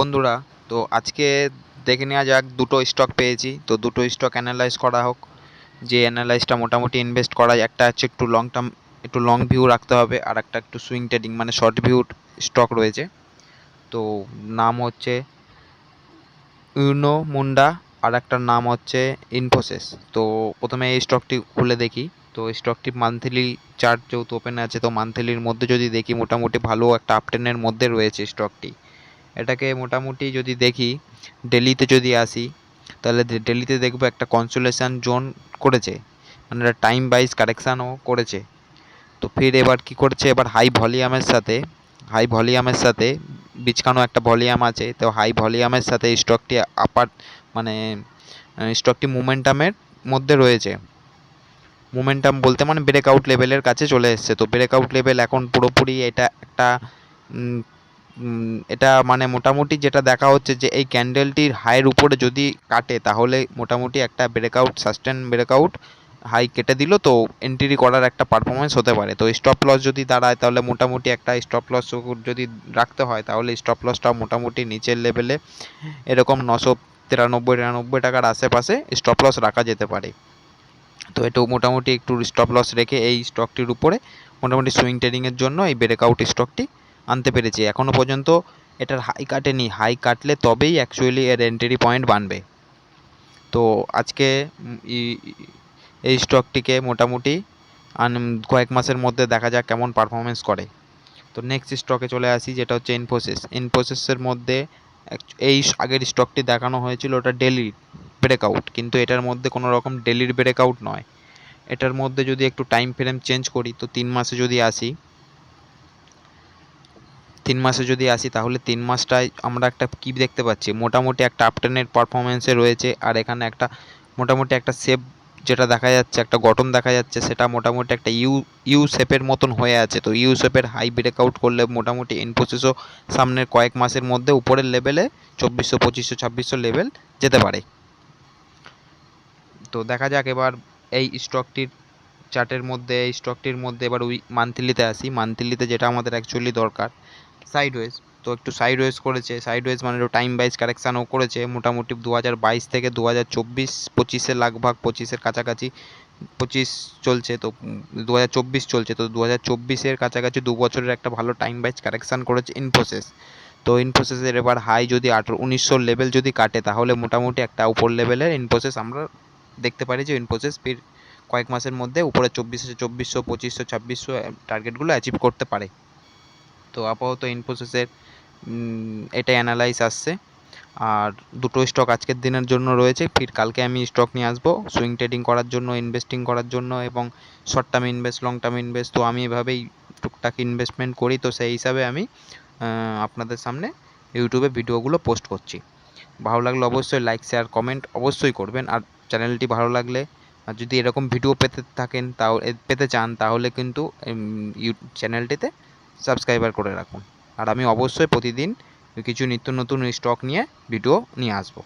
বন্ধুরা, তো আজকে দেখে নেওয়া যাক দুটো স্টক পেয়েছি, তো দুটো স্টক অ্যানালাইজ করা হোক। যে অ্যানালাইজটা মোটামুটি ইনভেস্ট করা যায়, একটা হচ্ছে একটু লং টার্ম, একটু লং ভিউ রাখতে হবে, আর একটা একটু সুইং ট্রেডিং মানে শর্ট ভিউ স্টক রয়েছে। তো নাম হচ্ছে ইউনো মুন্ডা, আর একটার নাম হচ্ছে ইনফোসিস। তো প্রথমে এই স্টকটি খুলে দেখি। তো স্টকটি মান্থলি চার্ট যেহেতু ওপেন আছে, তো মান্থলির মধ্যে যদি দেখি মোটামুটি ভালো একটা আপট্রেন্ডের মধ্যে রয়েছে স্টকটি। এটাকে মোটামুটি যদি দেখি, ডেলিতে যদি আসি, তাহলে ডেলিতে দেখবো একটা কনসোলেশন জোন করেছে, মানে একটা টাইম ওয়াইজ কারেকশানও করেছে। তো ফির এবার কি করছে, এবার হাই ভলিউমের সাথে বিচকানো একটা ভলিউম আছে, তো হাই ভলিউমের সাথে স্টকটি আপার মানে স্টকটি মোমেন্টামের মধ্যে রয়েছে। মোমেন্টাম বলতে মানে ব্রেকআউট লেভেলের কাছে চলে এসছে। তো ব্রেকআউট লেভেল এখন পুরোপুরি এটা একটা এটা মানে মোটামুটি যেটা দেখা হচ্ছে যে এই ক্যান্ডেলটির হাইয়ের উপরে যদি কাটে, তাহলে মোটামুটি একটা ব্রেকআউট, সাস্টেন ব্রেকআউট হাই কেটে দিল, তো এন্ট্রি করার একটা পারফরমেন্স হতে পারে। তো স্টপ লস যদি দাঁড়ায়, তাহলে মোটামুটি একটা স্টপ লস যদি রাখতে হয়, তাহলে স্টপ লসটা মোটামুটি নিচের লেভেলে এরকম 993-93 টাকার আশেপাশে স্টপ লস রাখা যেতে পারে। তো এটা মোটামুটি একটু স্টপ লস রেখে এই স্টকটির উপরে মোটামুটি সুইং ট্রেডিংয়ের জন্য এই ব্রেকআউট স্টকটি আনতে পেরেছি। এখনও পর্যন্ত এটার হাই কাটেনি, হাই কাটলে তবেই অ্যাকচুয়ালি এর এন্ট্রি পয়েন্ট বানবে। তো আজকে এই স্টকটিকে মোটামুটি কয়েক মাসের মধ্যে দেখা যাক কেমন পারফরমেন্স করে। তো নেক্সট স্টকে চলে আসি, যেটা হচ্ছে ইনফোসিসের মধ্যে এই আগের স্টকটি দেখানো হয়েছিল ওটা ডেলি ব্রেকআউট, কিন্তু এটার মধ্যে কোনো রকম ডেলির ব্রেকআউট নয়। এটার মধ্যে যদি একটু টাইম ফ্রেম চেঞ্জ করি, তো 3 মাসে যদি আসি, তাহলে 3 মাসটায় আমরা একটা কী দেখতে পাচ্ছি, মোটামুটি একটা আপট্রেন্ডের পারফরমেন্সে রয়েছে। আর এখানে একটা মোটামুটি একটা শেপ যেটা দেখা যাচ্ছে, একটা গঠন দেখা যাচ্ছে, সেটা মোটামুটি একটা ইউ শেপের মতন হয়ে আছে। তো ইউ শেপের হাই ব্রেকআউট করলে মোটামুটি ইনফোসিসও সামনের কয়েক মাসের মধ্যে উপরের লেভেলে 2400, 2500, 2600 লেভেল যেতে পারে। তো দেখা যাক এবার এই স্টকটির মধ্যে এবার ওই মান্থলিতে আসি। মান্থলিতে যেটা আমাদের অ্যাকচুয়ালি দরকার, সাইডওয়েজ। তো একটু সাইডওয়েজ করেছে, সাইডওয়েজ মানে একটু টাইম ওয়াইজ কারেকশানও করেছে। মোটামুটি 2022 থেকে 2024, 25-এর লাগভাগ 25-এর কাছাকাছি, 25 চলছে, তো 2024 চলছে, তো 2024-এর কাছাকাছি 2 বছরের একটা ভালো টাইম ওয়াইজ কারেকশান করেছে ইনফোসিস। তো ইনফোসিসের এবার হাই যদি 1900 লেভেল যদি কাটে, তাহলে মোটামুটি একটা উপর লেভেলের ইনফোসিস আমরা দেখতে পারি যে ইনফোসিস ফির কয়েক মাসের মধ্যে উপরে 2400, 2500, 2600 টার্গেটগুলো অ্যাচিভ করতে পারে। তো আপাতত ইনফোসিসের এটাই অ্যানালাইজ আসছে। আর দুটো স্টক আজকের দিনের জন্য রয়েছে, ফির কালকে আমি স্টক নিয়ে আসবো সুইং ট্রেডিং করার জন্য, ইনভেস্টিং করার জন্য, এবং short term invest, long term invest. তো আমি এভাবেই টুকটাক ইনভেস্টমেন্ট করি, তো সেই হিসাবে আমি আপনাদের সামনে ইউটিউবে ভিডিওগুলো পোস্ট করছি। ভালো লাগলে অবশ্যই লাইক, শেয়ার, কমেন্ট অবশ্যই করবেন। আর চ্যানেলটি ভালো লাগলে, আর যদি এরকম ভিডিও পেতে চান, তাহলে কিন্তু চ্যানেলটিতে সাবস্ক্রাইবার করে রাখুন। আর আমি অবশ্যই প্রতিদিন কিছু নিত্য নতুন স্টক নিয়ে ভিডিও নিয়ে আসবো।